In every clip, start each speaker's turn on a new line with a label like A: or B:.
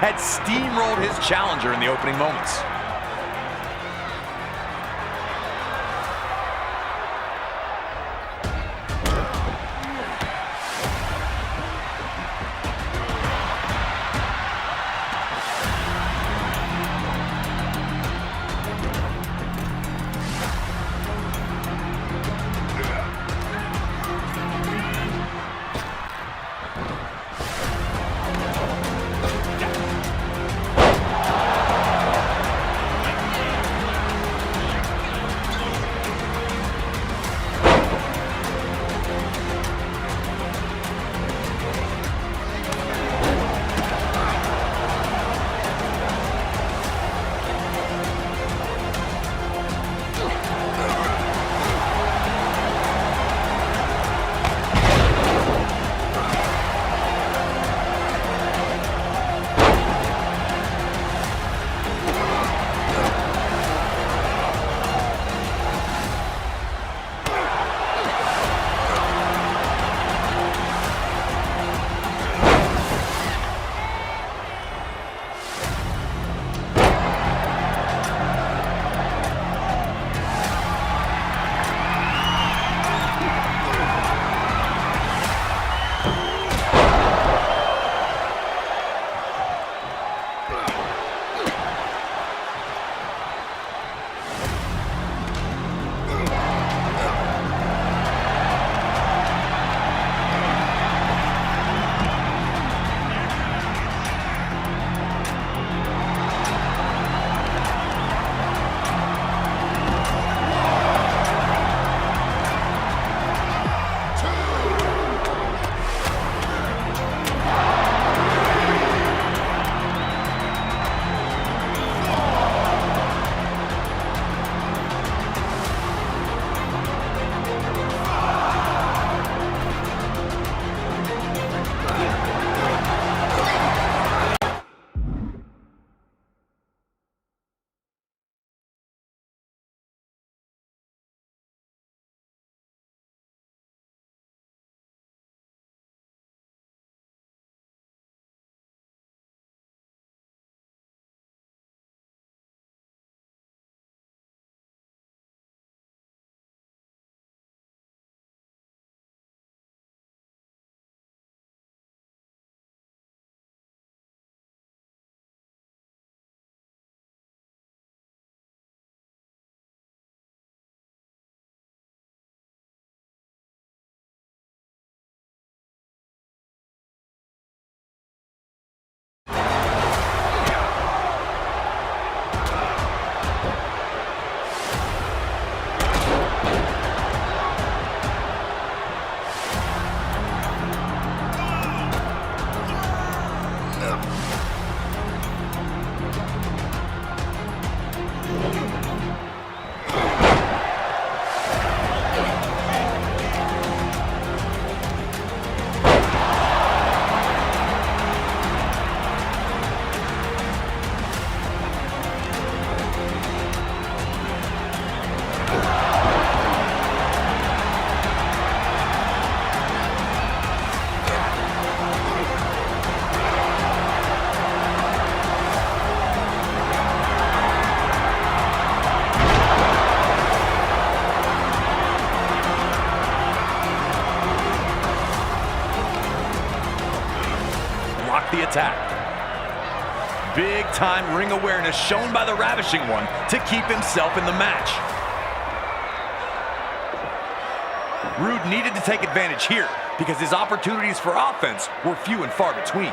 A: had steamrolled his challenger in the opening moments. The attack. Big time ring awareness shown by the Ravishing One to keep himself in the match. Rude needed to take advantage here because his opportunities for offense were few and far between.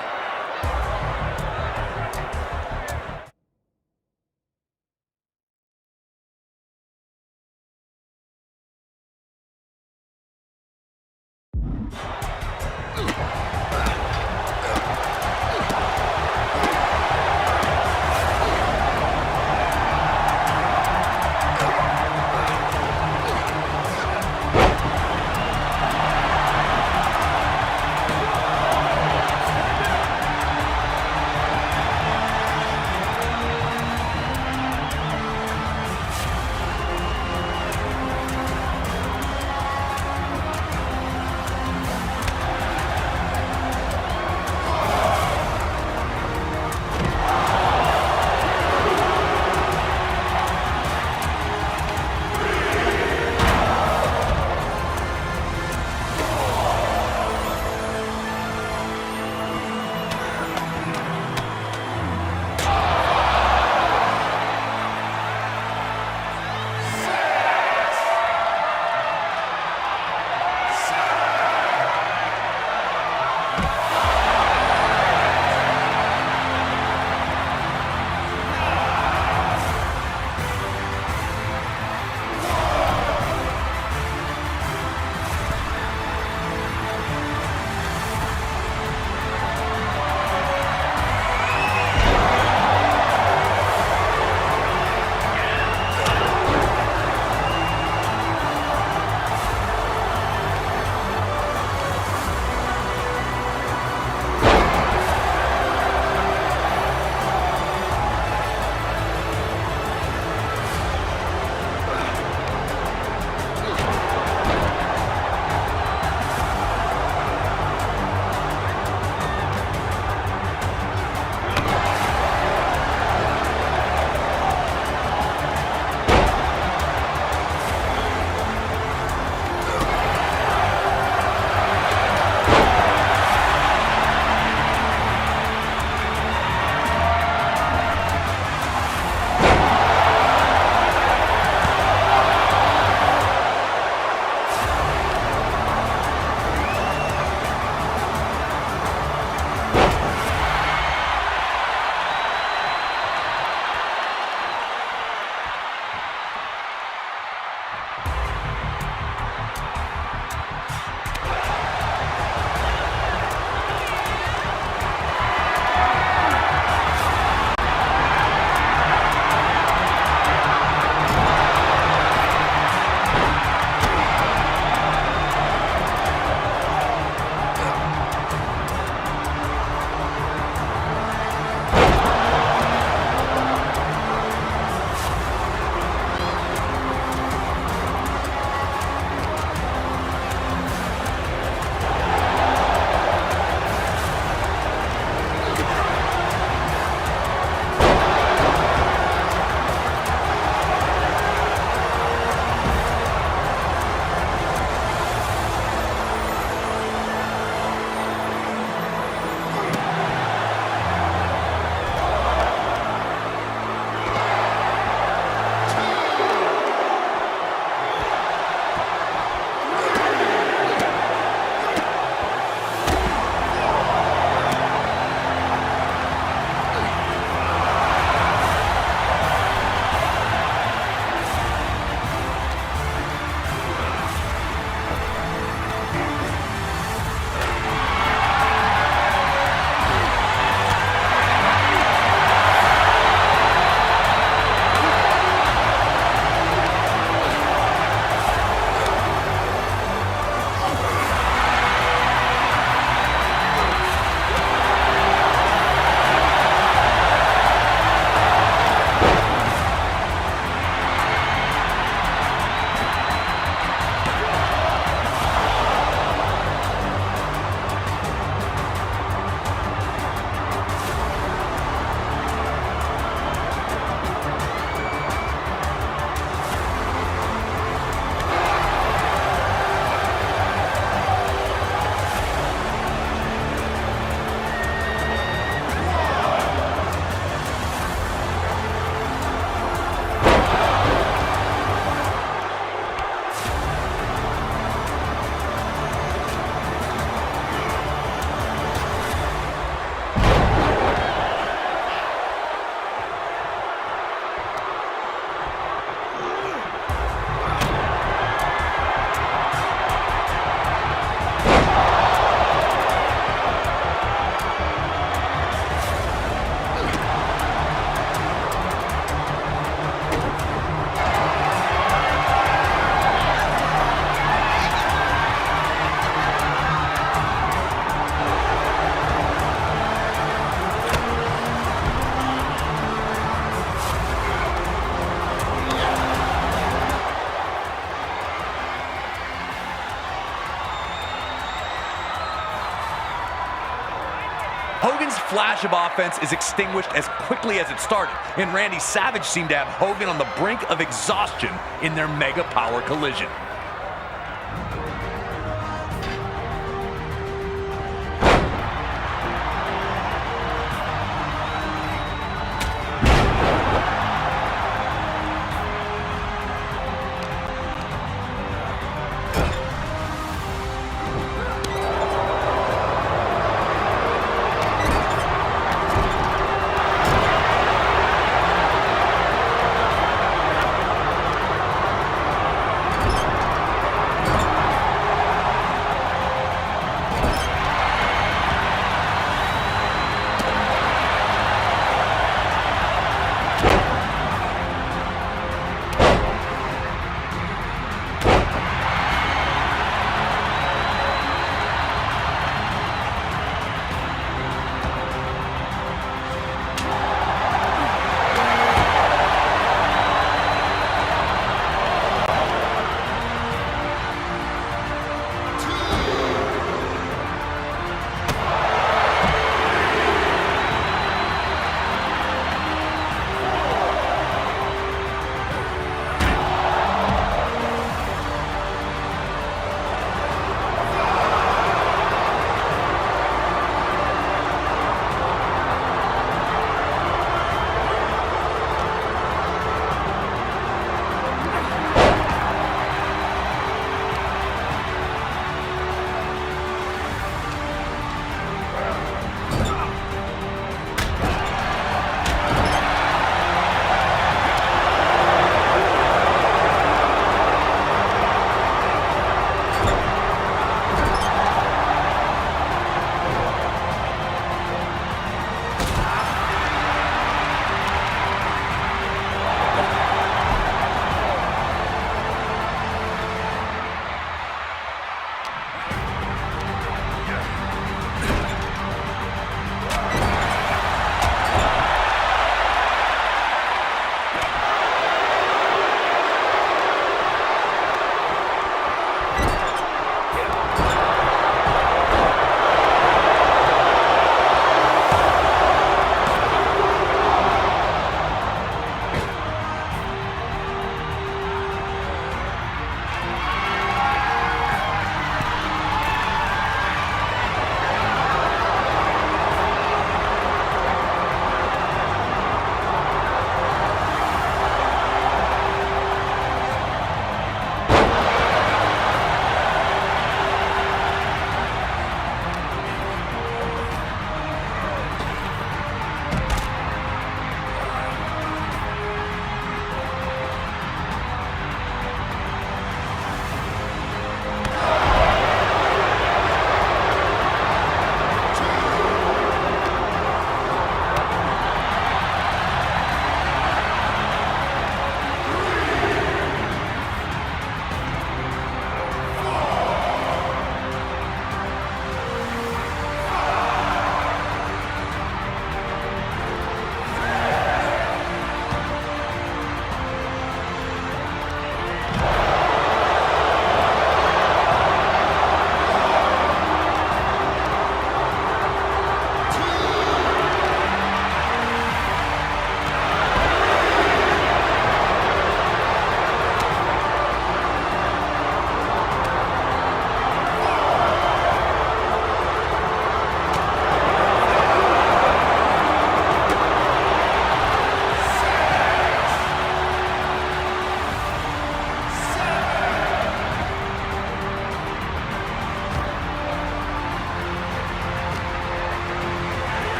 A: Hogan's flash of offense is extinguished as quickly as it started, and Randy Savage seemed to have Hogan on the brink of exhaustion in their mega power collision.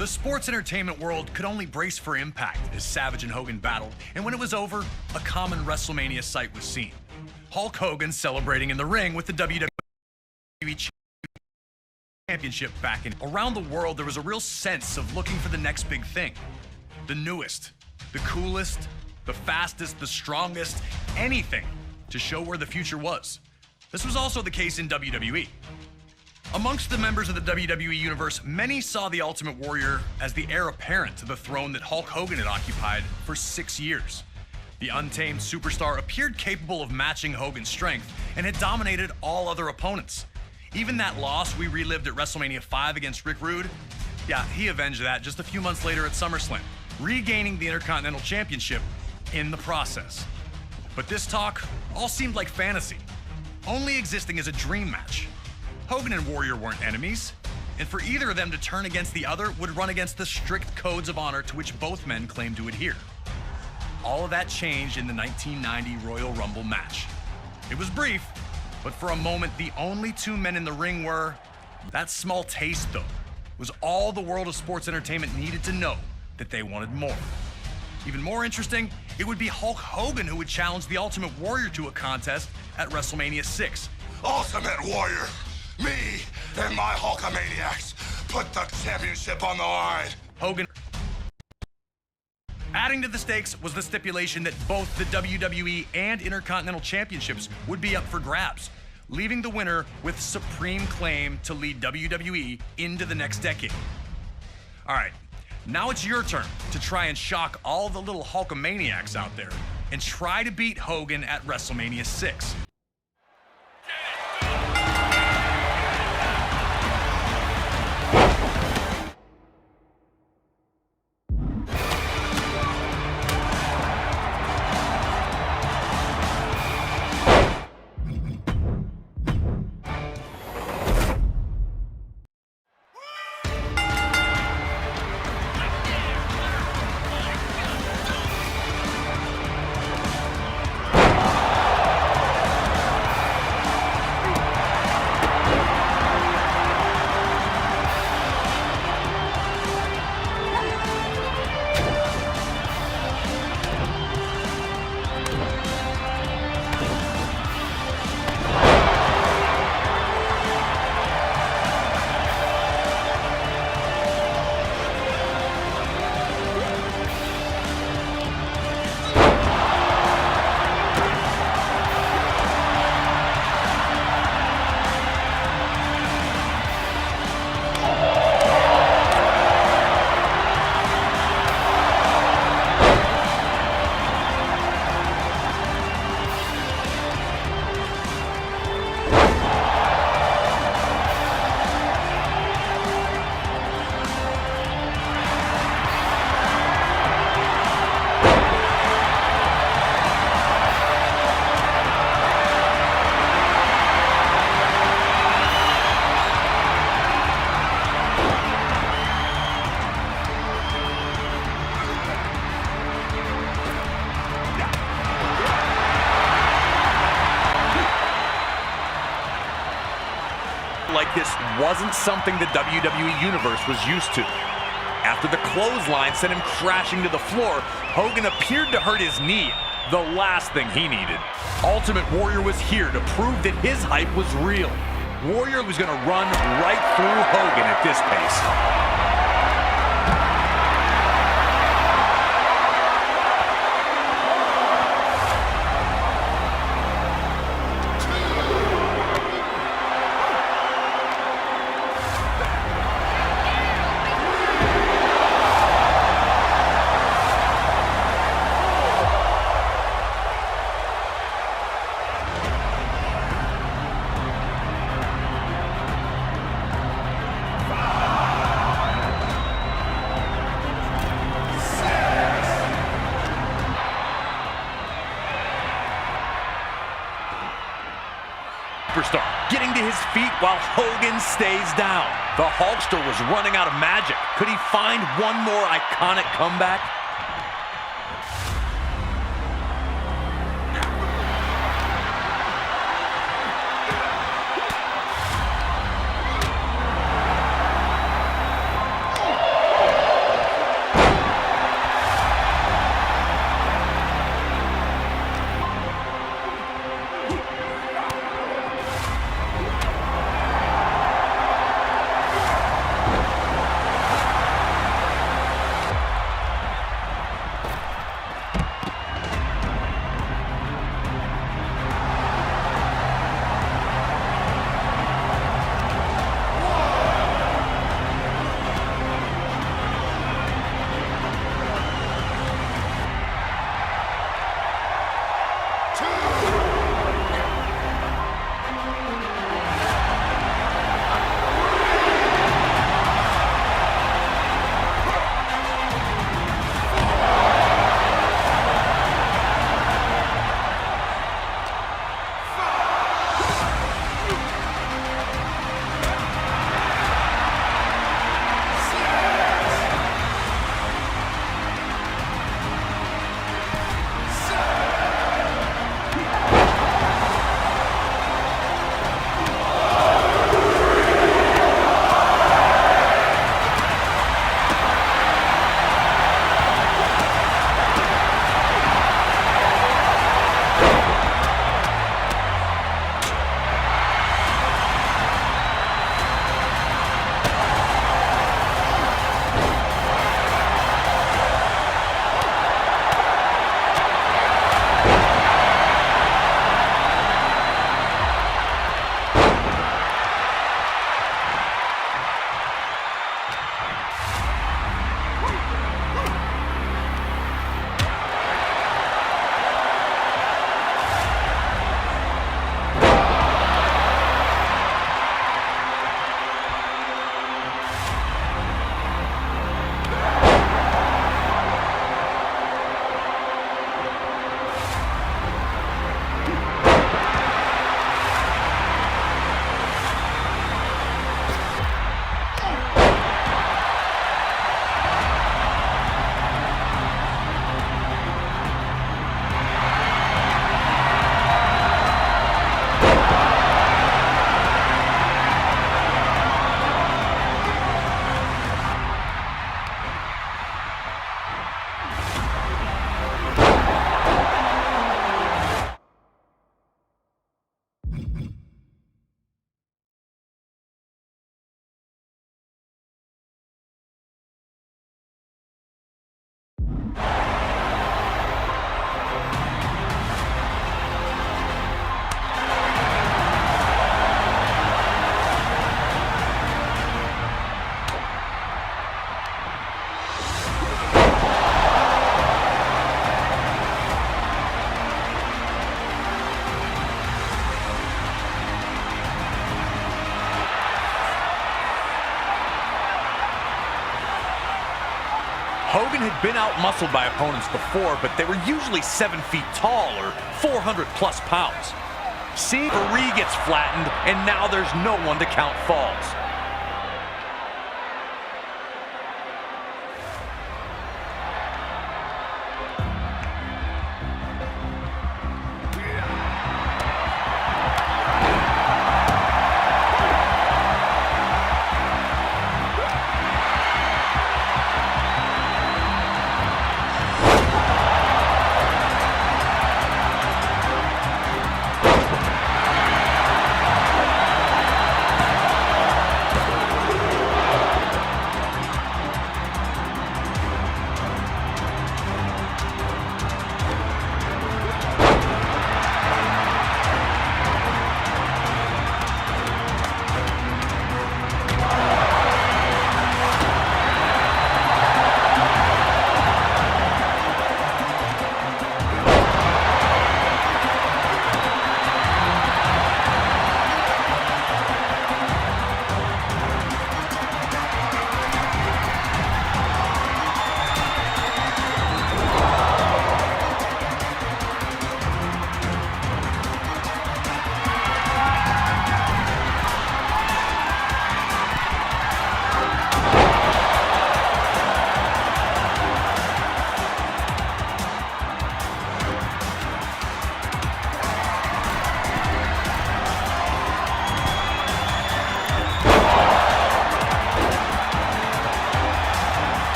B: The sports entertainment world could only brace for impact as Savage and Hogan battled, and when it was over, a common WrestleMania sight was seen. Hulk Hogan celebrating in the ring with the WWE Championship back in. Around the world, there was a real sense of looking for the next big thing. The newest, the coolest, the fastest, the strongest, anything to show where the future was. This was also the case in WWE. Amongst the members of the WWE Universe, many saw the Ultimate Warrior as the heir apparent to the throne that Hulk Hogan had occupied for 6 years. The untamed superstar appeared capable of matching Hogan's strength and had dominated all other opponents. Even that loss we relived at WrestleMania 5 against Rick Rude, yeah, he avenged that just a few months later at SummerSlam, regaining the Intercontinental Championship in the process. But this talk all seemed like fantasy, only existing as a dream match. Hogan and Warrior weren't enemies, and for either of them to turn against the other would run against the strict codes of honor to which both men claimed to adhere. All of that changed in the 1990 Royal Rumble match. It was brief, but for a moment, the only two men in the ring were. That small taste, though, was all the world of sports entertainment needed to know that they wanted more. Even more interesting, it would be Hulk Hogan who would challenge the Ultimate Warrior to a contest at WrestleMania 6.
C: Ultimate Warrior, me and my Hulkamaniacs put the championship on the line.
B: Hogan. Adding to the stakes was the stipulation that both the WWE and Intercontinental Championships would be up for grabs, leaving the winner with supreme claim to lead WWE into the next decade. All right, now it's your turn to try and shock all the little Hulkamaniacs out there and try to beat Hogan at WrestleMania 6.
A: Like this wasn't something the WWE Universe was used to. After the clothesline sent him crashing to the floor, Hogan appeared to hurt his knee, the last thing he needed. Ultimate Warrior was here to prove that his hype was real. Warrior was going to run right through Hogan at this pace. Superstar getting to his feet while Hogan stays down. The Hulkster was running out of magic. Could he find one more iconic comeback? They've been out-muscled by opponents before, but they were usually 7 feet tall or 400-plus pounds. See, Referee gets flattened, and now there's no one to count falls.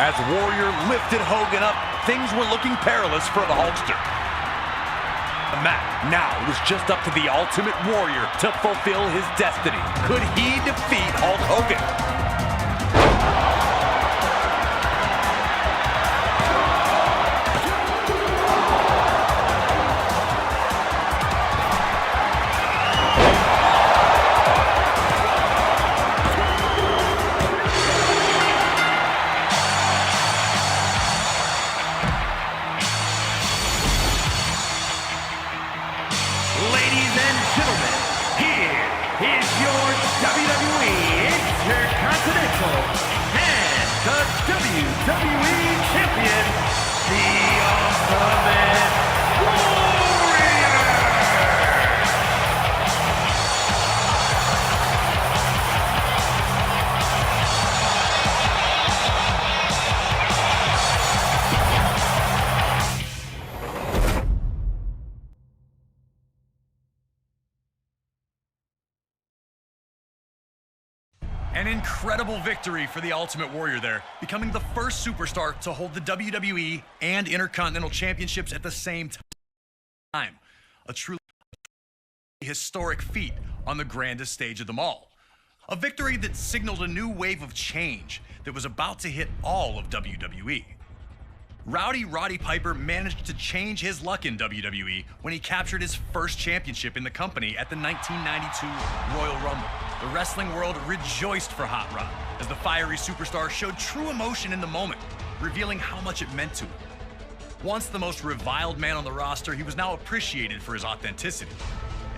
A: As Warrior lifted Hogan up, things were looking perilous for the Hulkster. The mat now was just up to the Ultimate Warrior to fulfill his destiny. Could he defeat Hulk Hogan?
D: Ladies and gentlemen, here is your
B: incredible victory for the Ultimate Warrior there, becoming the first superstar to hold the WWE and Intercontinental Championships at the same time. A truly historic feat on the grandest stage of them all. A victory that signaled a new wave of change that was about to hit all of WWE. Rowdy Roddy Piper managed to change his luck in WWE when he captured his first championship in the company at the 1992 Royal Rumble. The wrestling world rejoiced for Hot Rod as the fiery superstar showed true emotion in the moment, revealing how much it meant to him. Once the most reviled man on the roster, he was now appreciated for his authenticity.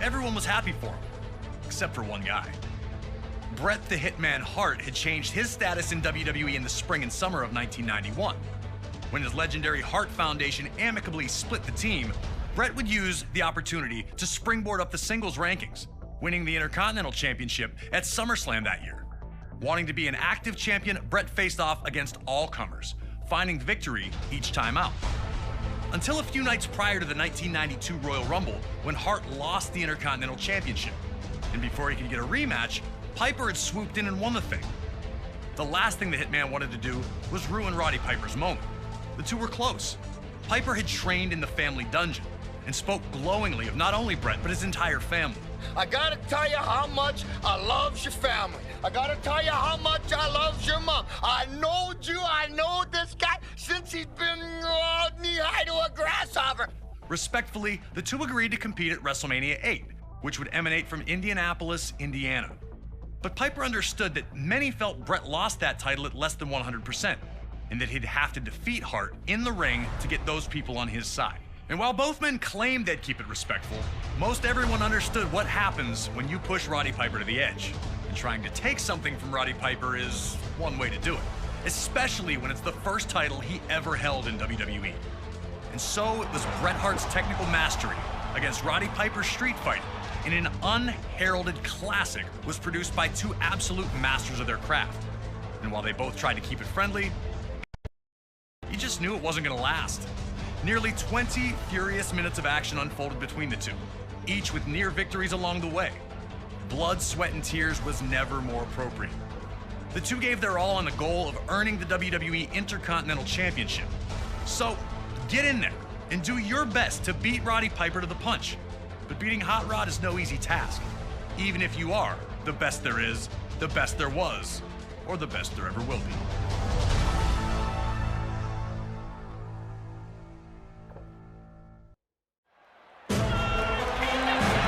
B: Everyone was happy for him, except for one guy. Bret the Hitman Hart had changed his status in WWE in the spring and summer of 1991. When his legendary Hart Foundation amicably split the team, Bret would use the opportunity to springboard up the singles rankings, winning the Intercontinental Championship at SummerSlam that year. Wanting to be an active champion, Bret faced off against all comers, finding victory each time out. Until a few nights prior to the 1992 Royal Rumble, when Hart lost the Intercontinental Championship. And before he could get a rematch, Piper had swooped in and won the thing. The last thing the Hitman wanted to do was ruin Roddy Piper's moment. The two were close. Piper had trained in the family dungeon and spoke glowingly of not only Bret, but his entire family.
D: I gotta tell you how much I loves your family. I gotta tell you how much I loves your mom. I knowed you, I know this guy since he's been knee-high to a grasshopper.
B: Respectfully, the two agreed to compete at WrestleMania 8, which would emanate from Indianapolis, Indiana. But Piper understood that many felt Bret lost that title at less than 100%, and that he'd have to defeat Hart in the ring to get those people on his side. And while both men claimed they'd keep it respectful, most everyone understood what happens when you push Roddy Piper to the edge. And trying to take something from Roddy Piper is one way to do it, especially when it's the first title he ever held in WWE. And so it was Bret Hart's technical mastery against Roddy Piper's street fighting in an unheralded classic was produced by two absolute masters of their craft. And while they both tried to keep it friendly, you just knew it wasn't gonna last. Nearly 20 furious minutes of action unfolded between the two, each with near victories along the way. Blood, sweat, and tears was never more appropriate. The two gave their all on the goal of earning the WWE Intercontinental Championship. So, get in there and do your best to beat Roddy Piper to the punch. But beating Hot Rod is no easy task, even if you are the best there is, the best there was, or the best there ever will be.